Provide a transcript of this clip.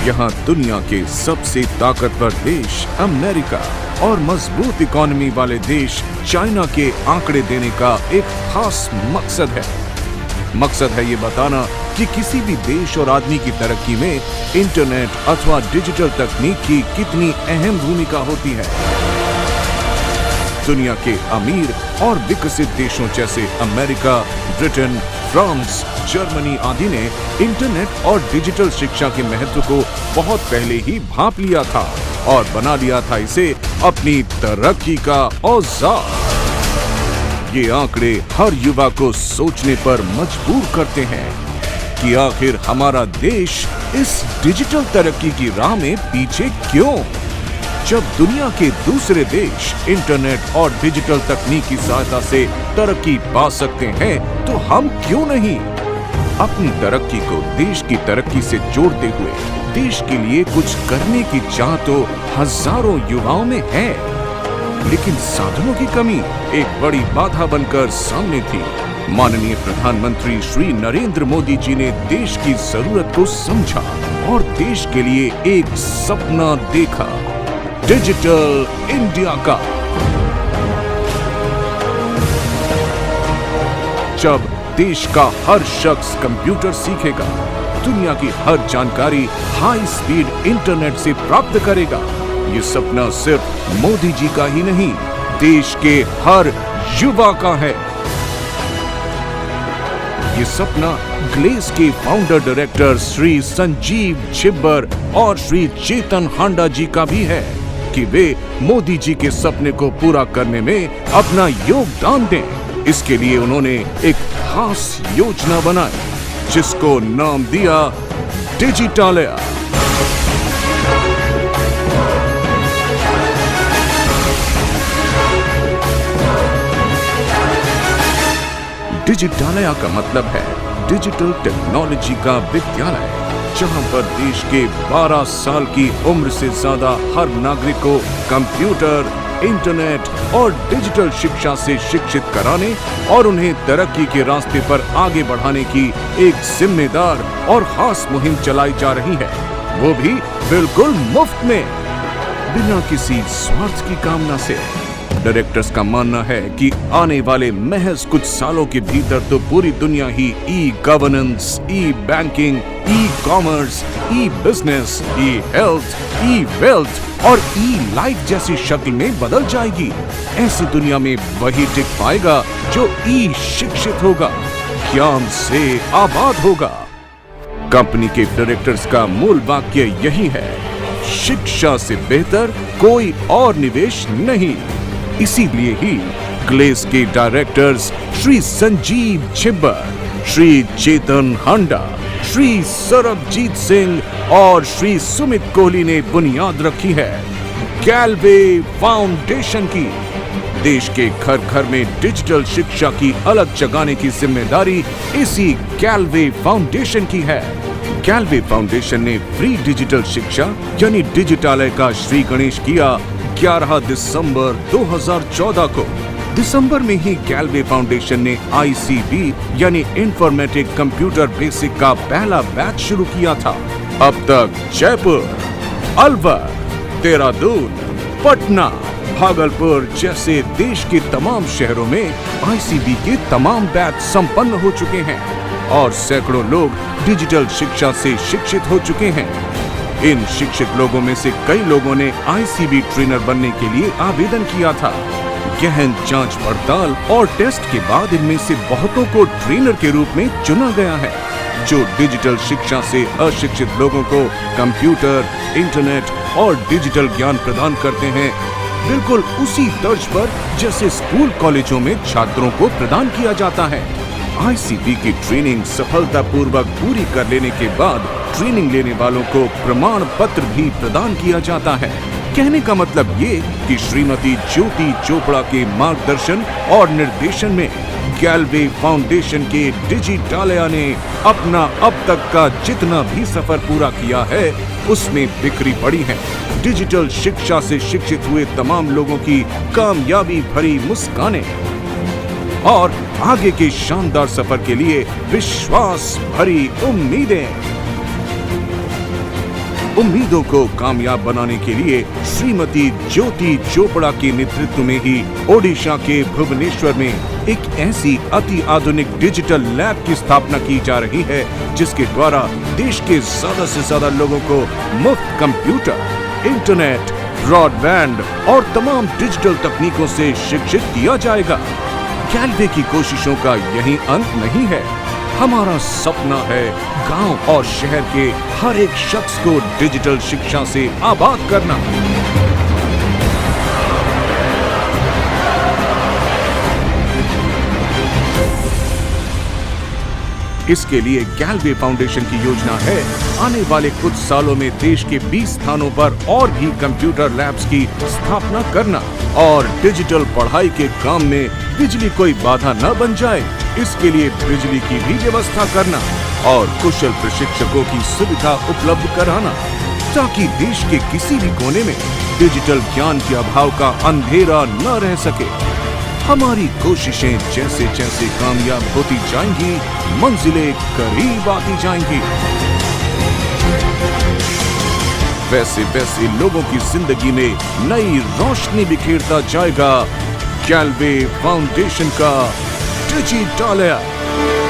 यहाँ दुनिया के सबसे ताकतवर देश अमेरिका और मजबूत इकोनॉमी वाले देश चाइना के आंकड़े देने का एक खास मकसद है। मकसद है ये बताना कि किसी भी देश और आदमी की तरक्की में इंटरनेट अथवा डिजिटल तकनीक की कितनी अहम भूमिका होती है। दुनिया के अमीर और विकसित देशों जैसे अमेरिका, ब्रिटेन, फ्रांस, जर्मनी आदि ने इंटरनेट और डिजिटल शिक्षा के महत्व को बहुत पहले ही भांप लिया था और बना लिया था इसे अपनी तरक्की का औजार। ये आंकड़े हर युवा को सोचने पर मजबूर करते हैं कि आखिर हमारा देश इस डिजिटल तरक्की की राह में पीछे क्यों? जब दुनिया के दूसरे देश इंटरनेट और डिजिटल तकनीक की सहायता से तरक्की पा सकते हैं तो हम क्यों नहीं? अपनी तरक्की को देश की तरक्की से जोड़ते हुए देश के लिए कुछ करने की चाह तो हजारों युवाओं में है, लेकिन साधनों की कमी एक बड़ी बाधा बनकर सामने थी। माननीय प्रधानमंत्री श्री नरेंद्र मोदी जी ने देश की जरूरत को समझा और देश के लिए एक सपना देखा, डिजिटल इंडिया का। जब देश का हर शख्स कंप्यूटर सीखेगा, दुनिया की हर जानकारी हाई स्पीड इंटरनेट से प्राप्त करेगा। ये सपना सिर्फ मोदी जी का ही नहीं, देश के हर युवा का है। ये सपना ग्लेस के फाउंडर डायरेक्टर श्री संजीव छिब्बर और श्री चेतन हांडा जी का भी है कि वे मोदी जी के सपने को पूरा करने में अपना योगदान दें। इसके लिए उन्होंने एक खास योजना बनाई जिसको नाम दिया डिजिटालया। डिजिटालया का मतलब है डिजिटल टेक्नोलॉजी का विद्यालय, जहां पर देश के 12 साल की उम्र से ज्यादा हर नागरिक को कंप्यूटर, इंटरनेट और डिजिटल शिक्षा से शिक्षित कराने और उन्हें तरक्की के रास्ते पर आगे बढ़ाने की एक जिम्मेदार और खास मुहिम चलाई जा रही है, वो भी बिल्कुल मुफ्त में, बिना किसी स्वार्थ की कामना से। डायरेक्टर्स का मानना है कि आने वाले महज कुछ सालों के भीतर तो पूरी दुनिया ही ई गवर्नेंस, ई बैंकिंग, ई कॉमर्स, ई बिजनेस, ई हेल्थ, ई वेल्थ और ई लाइफ जैसी शक्ल में बदल जाएगी। ऐसी दुनिया में वही टिक पाएगा जो ई शिक्षित होगा, ज्ञान से आबाद होगा। कंपनी के डायरेक्टर्स का मूल वाक्य यही है, शिक्षा से बेहतर कोई और निवेश नहीं। इसीलिए ही ग्लेस के डायरेक्टर्स श्री संजीव छिब्बर, श्री चेतन हांडा, श्री सरबजीत सिंह और श्री सुमित कोहली ने बुनियाद रखी है गैलवे फाउंडेशन की। देश के घर घर में डिजिटल शिक्षा की अलग जगाने की जिम्मेदारी इसी गैलवे फाउंडेशन की है। गैलवे फाउंडेशन ने फ्री डिजिटल शिक्षा यानी डिजिटालय का श्री गणेश किया 11 दिसंबर 2014 को। दिसंबर में ही गैलवे फाउंडेशन ने ICB यानी इंफॉर्मेटिक कंप्यूटर बेसिक का पहला बैच शुरू किया था। अब तक जयपुर, अलवर, देहरादून, पटना, भागलपुर जैसे देश के तमाम शहरों में ICB के तमाम बैच संपन्न हो चुके हैं और सैकड़ों लोग डिजिटल शिक्षा से शिक्षित हो चुके हैं। इन शिक्षित लोगों में से कई लोगों ने ICB ट्रेनर बनने के लिए आवेदन किया था। गहन जांच पड़ताल और टेस्ट के बाद इनमें से बहुतों को ट्रेनर के रूप में चुना गया है, जो डिजिटल शिक्षा से अशिक्षित लोगों को कंप्यूटर, इंटरनेट और डिजिटल ज्ञान प्रदान करते हैं, बिल्कुल उसी तर्ज पर जैसे स्कूल कॉलेजों में छात्रों को प्रदान किया जाता है। ICB की ट्रेनिंग सफलतापूर्वक पूरी कर लेने के बाद ट्रेनिंग लेने वालों को प्रमाण पत्र भी प्रदान किया जाता है। कहने का मतलब ये कि श्रीमती ज्योति चोपड़ा के मार्गदर्शन और निर्देशन में गैलवे फाउंडेशन के डिजिटालया ने अपना अब तक का जितना भी सफर पूरा किया है उसमें बिखरी पड़ी है डिजिटल शिक्षा से शिक्षित हुए तमाम लोगों की कामयाबी भरी मुस्कानें और आगे के शानदार सफर के लिए विश्वास भरी उम्मीदें। उम्मीदों को कामयाब बनाने के लिए श्रीमती ज्योति चोपड़ा के नेतृत्व में ही ओडिशा के भुवनेश्वर में एक ऐसी अति आधुनिक डिजिटल लैब की स्थापना की जा रही है जिसके द्वारा देश के ज्यादा से ज्यादा लोगों को मुफ्त कंप्यूटर, इंटरनेट, ब्रॉडबैंड और तमाम डिजिटल तकनीकों से शिक्षित किया जाएगा। गैल्वे की कोशिशों का यही अंत नहीं है। हमारा सपना है गांव और शहर के हर एक शख्स को डिजिटल शिक्षा से आबाद करना। इसके लिए गैल्वे फाउंडेशन की योजना है आने वाले कुछ सालों में देश के 20 स्थानों पर और भी कंप्यूटर लैब्स की स्थापना करना और डिजिटल पढ़ाई के काम में बिजली कोई बाधा न बन जाए, इसके लिए बिजली की भी व्यवस्था करना और कुशल प्रशिक्षकों की सुविधा उपलब्ध कराना ताकि देश के किसी भी कोने में डिजिटल ज्ञान के अभाव का अंधेरा न रह सके। हमारी कोशिशें जैसे जैसे कामयाब होती जाएंगी, मंजिलें करीब आती जाएंगी। वैसे वैसे लोगों की जिंदगी में नई रोशनी बिखेरता जाएगा गैल्वे फाउंडेशन का डिजिटल लैब।